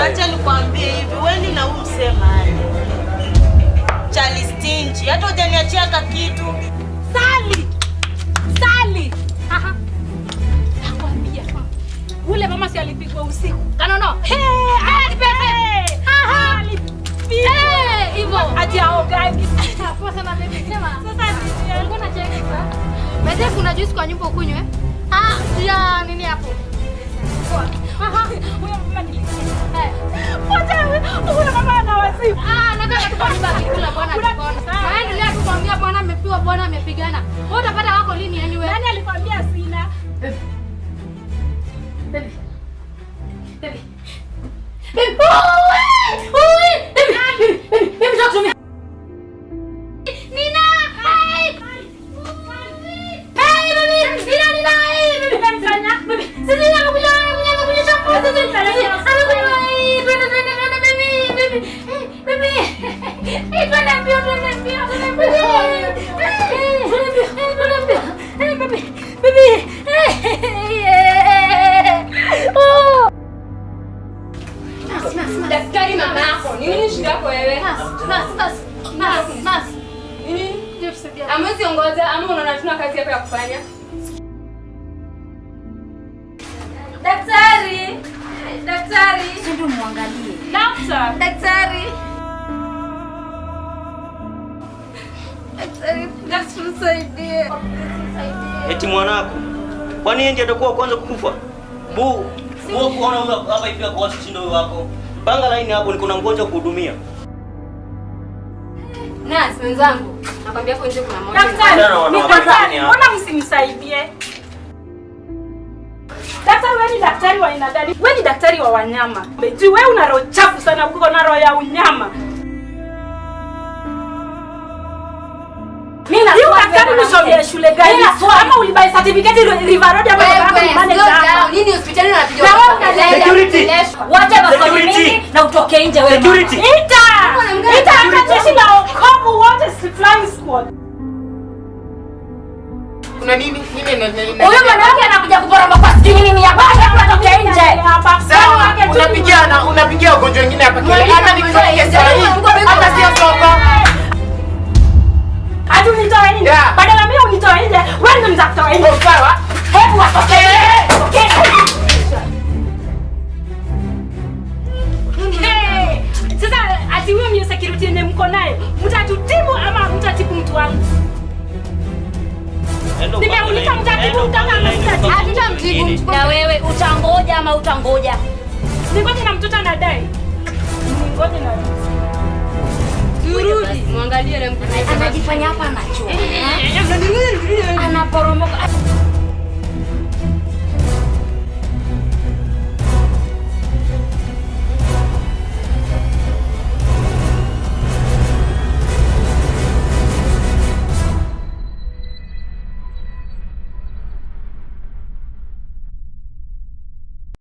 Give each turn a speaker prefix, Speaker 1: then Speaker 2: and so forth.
Speaker 1: Acha nikwambie hivi, wewe na huyu msemaji. Charlie stingy. Hata hujaniachia kitu.
Speaker 2: Sali. Aha. Nakwambia. Ule mama si alipigwa usiku. Kanono. Aha. Hivyo ati aogani. Hapo sana baby sema. Sasa nilikuwa na cheka. Mzee kuna juice kwa nyumba ukunywe? Ya nini hapo? Aha. Huyo mama nilisikia. Huyo mama ana wasifu. Nataka tupambane kula bwana tukona. Naendelea kumwambia bwana amepiwa, bwana amepigana. Wewe utapata wako lini anyway? Nani alikwambia sina? Baby. Baby, talk to me. Nina. Hey, baby. Nina. Baby, fanya. Baby. Sisi anakuja shampoo. Baby. Daktari mama yako, nini shida yako wewe? Nas. Nini? Amwezi ongoza ama unaona tuna kazi hapa ya kufanya? Daktari.
Speaker 3: Sio muangalie.
Speaker 2: Daktari, tusaidie.
Speaker 4: Eti mwanako. Kwani yeye ndiye atakuwa kwanza kukufa? Wewe kuona hapa hivi kwa shindo wewe wako. Panga line hapo, niko na mgonjwa kuhudumia.
Speaker 2: Nas wenzangu, nakwambia hapo nje kuna moja.
Speaker 5: Daktari, mbona msimsaidie? Daktari, wewe ni daktari wa aina gani? Wewe ni daktari wa wanyama. Wewe una roho chafu sana, uko na roho ya unyama. Mimi na daktari umesomea shule gani? Ama ulibai certificate River Road ama manager?
Speaker 2: Nini hospitali unapiga?
Speaker 4: Security.
Speaker 3: Wacha maswali mingi na utoke nje wewe.
Speaker 4: Security.
Speaker 5: Ita jeshi la wokovu wote flying squad.
Speaker 6: Kuna nini?
Speaker 3: Huyo mwanamke anakuja kuporomoka kwa sijui nini hapa. Unatoka nje.
Speaker 6: Sawa, unapigia ugonjwa wengine hapa kile. Hata nikifanya sawa hii. Hata sio soba.
Speaker 5: Ati unitoe nje? Badala mimi unitoe nje, wewe ndio mtakutoa nje.
Speaker 6: Sawa?
Speaker 5: Hebu watoke. Sasa ati huyo mimi security ndiye mko naye. Mtatutibu ama mtatibu mtu wangu? Nimeuliza mtatibu mtu ama mtatibu?
Speaker 3: Hatutamtibu. Na wewe utangoja ama utangoja?
Speaker 5: Ningoje na mtoto anadai. Ningoje na
Speaker 2: Turudi, muangalie na mtu
Speaker 3: anajifanya hapa anachoka. Anaporomoka.